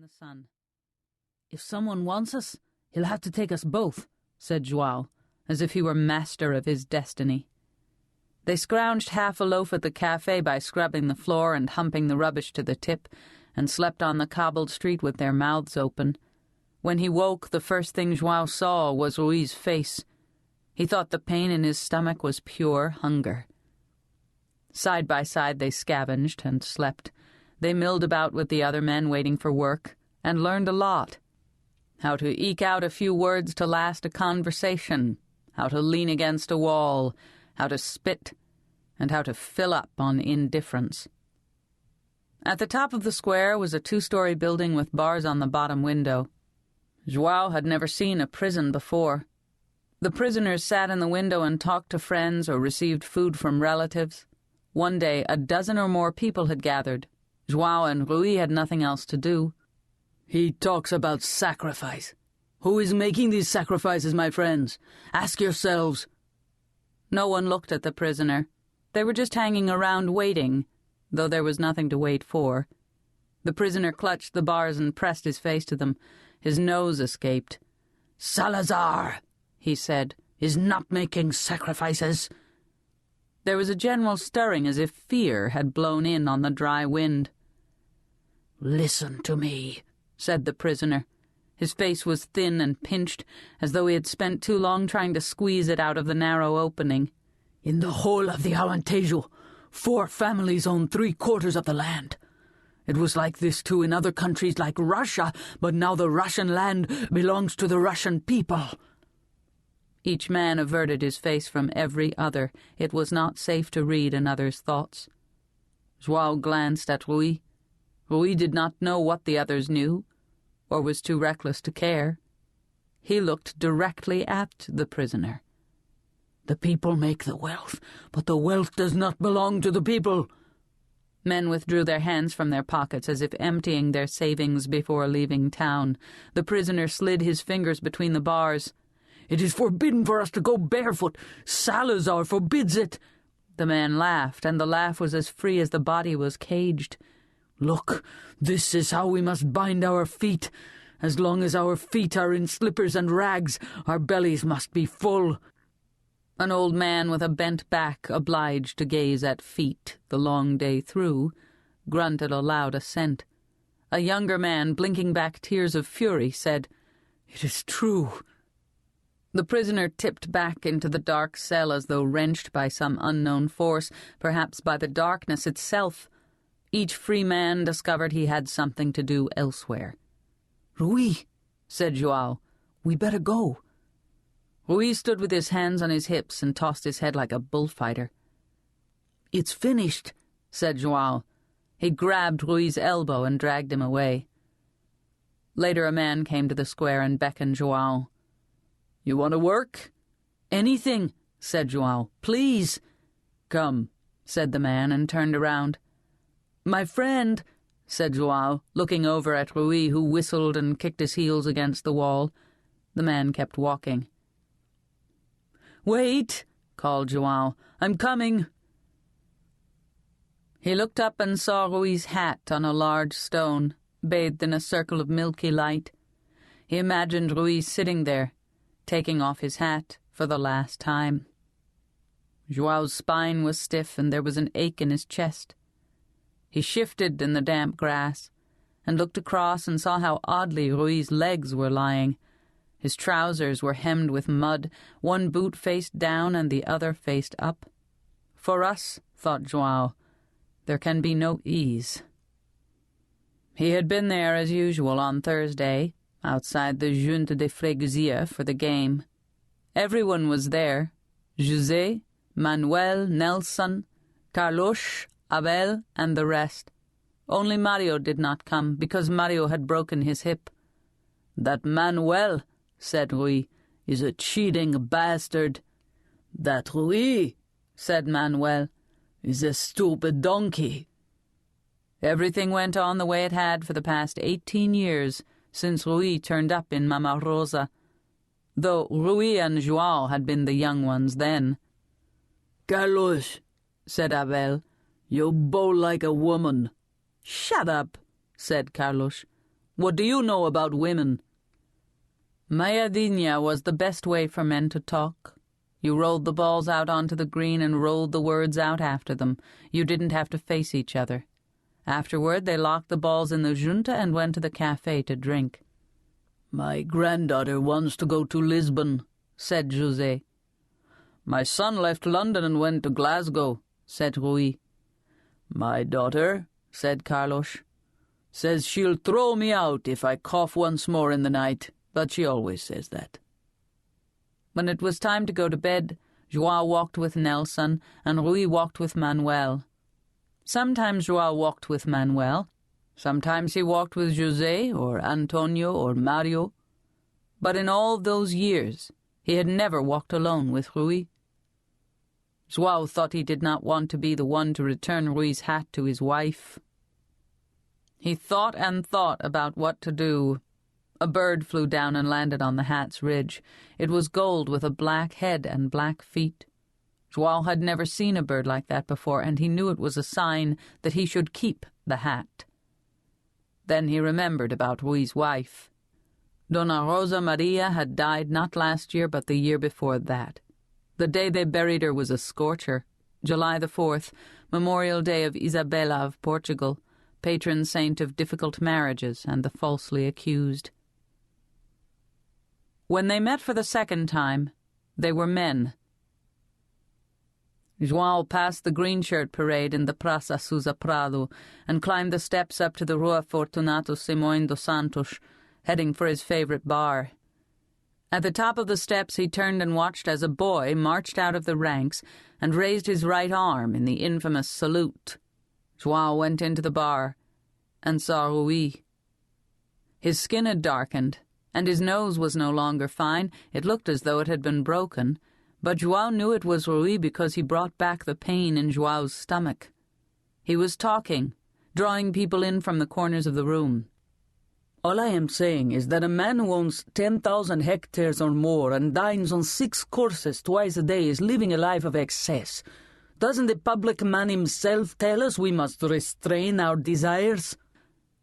the sun. "If someone wants us, he'll have to take us both," said João, as if he were master of his destiny. They scrounged half a loaf at the café by scrubbing the floor and humping the rubbish to the tip, and slept on the cobbled street with their mouths open. When he woke, the first thing João saw was Rui's face. He thought the pain in his stomach was pure hunger. Side by side they scavenged and slept. They milled about with the other men waiting for work, and learned a lot. How to eke out a few words to last a conversation, how to lean against a wall, how to spit, and how to fill up on indifference. At the top of the square was a 2-story building with bars on the bottom window. João had never seen a prison before. The prisoners sat in the window and talked to friends or received food from relatives. One day, a dozen or more people had gathered. João and Rui had nothing else to do. "He talks about sacrifice. Who is making these sacrifices, my friends? Ask yourselves." No one looked at the prisoner. They were just hanging around waiting, though there was nothing to wait for. The prisoner clutched the bars and pressed his face to them. His nose escaped. "Salazar," he said, "is not making sacrifices." There was a general stirring as if fear had blown in on the dry wind. "Listen to me," said the prisoner. His face was thin and pinched, as though he had spent too long trying to squeeze it out of the narrow opening. "In the whole of the Alentejo, 4 families own 3/4 of the land. It was like this too in other countries like Russia, but now the Russian land belongs to the Russian people." Each man averted his face from every other. It was not safe to read another's thoughts. João glanced at Rui. Rui did not know what the others knew, or was too reckless to care. He looked directly at the prisoner. "The people make the wealth, but the wealth does not belong to the people." Men withdrew their hands from their pockets as if emptying their savings before leaving town. The prisoner slid his fingers between the bars. "It is forbidden for us to go barefoot. Salazar forbids it." The man laughed, and the laugh was as free as the body was caged. "Look, this is how we must bind our feet. As long as our feet are in slippers and rags, our bellies must be full." An old man with a bent back, obliged to gaze at feet the long day through, grunted a loud assent. A younger man, blinking back tears of fury, said, "It is true." The prisoner tipped back into the dark cell as though wrenched by some unknown force, perhaps by the darkness itself. Each free man discovered he had something to do elsewhere. "Rui," said João, "we better go." Rui stood with his hands on his hips and tossed his head like a bullfighter. "It's finished," said João. He grabbed Rui's elbow and dragged him away. Later a man came to the square and beckoned João. "You want to work?" "Anything," said João. "Please." "Come," said the man, and turned around. "My friend," said João, looking over at Rui, who whistled and kicked his heels against the wall. The man kept walking. "Wait," called João. "I'm coming." He looked up and saw Rui's hat on a large stone, bathed in a circle of milky light. He imagined Rui sitting there, taking off his hat for the last time. João's spine was stiff and there was an ache in his chest. He shifted in the damp grass and looked across and saw how oddly Rui's legs were lying. His trousers were hemmed with mud, one boot faced down and the other faced up. For us, thought João, there can be no ease. He had been there as usual on Thursday, outside the Junta de Freguesia for the game. Everyone was there. José, Manuel, Nelson, Carlos, Abel, and the rest. Only Mario did not come, because Mario had broken his hip. "That Manuel," said Rui, "is a cheating bastard." "That Rui," said Manuel, "is a stupid donkey." Everything went on the way it had for the past 18 years, since Rui turned up in Mama Rosa, though Rui and João had been the young ones then. "Carlos," said Abel, "you bow like a woman." "Shut up," said Carlos. What do you know about women?" Mayadinha was the best way for men to talk. You rolled the balls out onto the green and rolled the words out after them. You didn't have to face each other. Afterward, they locked the balls in the junta and went to the café to drink. "My granddaughter wants to go to Lisbon," said José. "My son left London and went to Glasgow," said Rui. "My daughter," said Carlos, "says she'll throw me out if I cough once more in the night, but she always says that." When it was time to go to bed, João walked with Nelson and Rui walked with Manuel. Sometimes João walked with Manuel. Sometimes he walked with José or Antonio or Mario. But in all those years, he had never walked alone with Rui. João thought he did not want to be the one to return Rui's hat to his wife. He thought and thought about what to do. A bird flew down and landed on the hat's ridge. It was gold with a black head and black feet. João had never seen a bird like that before, and he knew it was a sign that he should keep the hat. Then he remembered about Rui's wife. Dona Rosa Maria had died not last year but the year before that. The day they buried her was a scorcher, July the 4th, Memorial Day of Isabella of Portugal, patron saint of difficult marriages and the falsely accused. When they met for the second time, they were men. João passed the green shirt parade in the Praça Sousa Prado and climbed the steps up to the Rua Fortunato Simões dos Santos, heading for his favorite bar. At the top of the steps he turned and watched as a boy marched out of the ranks and raised his right arm in the infamous salute. João went into the bar and saw Rui. His skin had darkened, and his nose was no longer fine. It looked as though it had been broken, but João knew it was Rui because he brought back the pain in João's stomach. He was talking, drawing people in from the corners of the room. "All I am saying is that a man who owns 10,000 hectares or more and dines on 6 courses twice a day is living a life of excess. Doesn't the public man himself tell us we must restrain our desires?"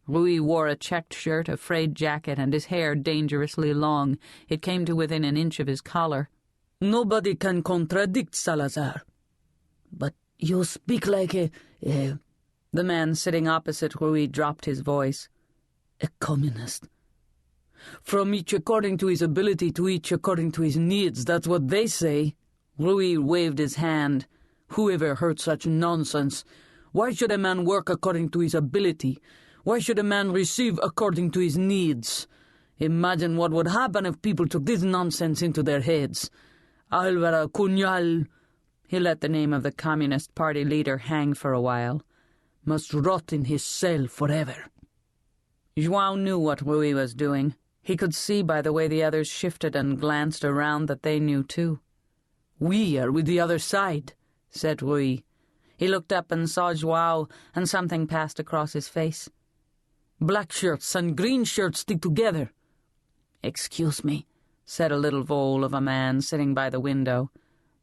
Rui wore a checked shirt, a frayed jacket, and his hair dangerously long. It came to within an inch of his collar. "Nobody can contradict Salazar. But you speak like a... The man sitting opposite Rui dropped his voice. "A communist. From each according to his ability to each according to his needs, that's what they say." Rui waved his hand. "Who ever heard such nonsense? Why should a man work according to his ability? Why should a man receive according to his needs? Imagine what would happen if people took this nonsense into their heads. Álvaro Cunhal," he let the name of the Communist Party leader hang for a while, "must rot in his cell forever." João knew what Rui was doing. He could see by the way the others shifted and glanced around that they knew too. "We are with the other side," said Rui. He looked up and saw João, and something passed across his face. "Black shirts and green shirts stick together." "Excuse me," said a little vole of a man sitting by the window,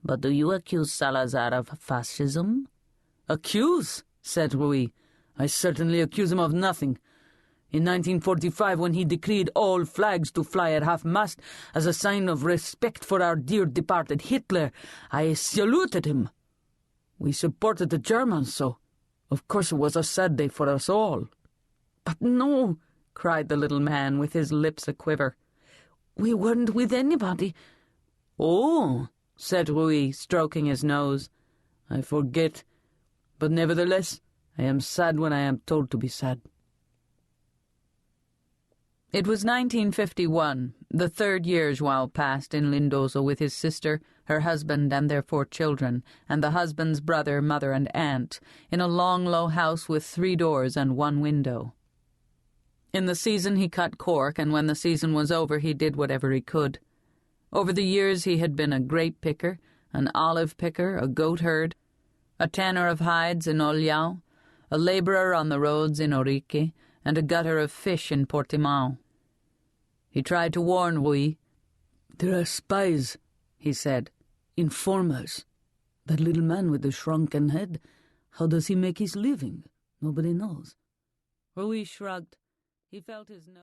"but do you accuse Salazar of fascism?" "Accuse?" said Rui. "I certainly accuse him of nothing. In 1945, when he decreed all flags to fly at half-mast as a sign of respect for our dear departed Hitler, I saluted him. We supported the Germans, so of course it was a sad day for us all." "But no," cried the little man with his lips a-quiver. "We weren't with anybody." "Oh," said Rui, stroking his nose. "I forget. But nevertheless, I am sad when I am told to be sad." It was 1951, the third year João passed in Lindoso with his sister, her husband and their 4 children, and the husband's brother, mother, and aunt, in a long, low house with 3 doors and 1 window. In the season he cut cork, and when the season was over he did whatever he could. Over the years he had been a grape picker, an olive picker, a goat herd, a tanner of hides in Olhão, a labourer on the roads in Orique, and a gutter of fish in Portimão. He tried to warn Rui. "There are spies," he said. "Informers. That little man with the shrunken head, how does he make his living? Nobody knows." Rui shrugged. He felt his nose.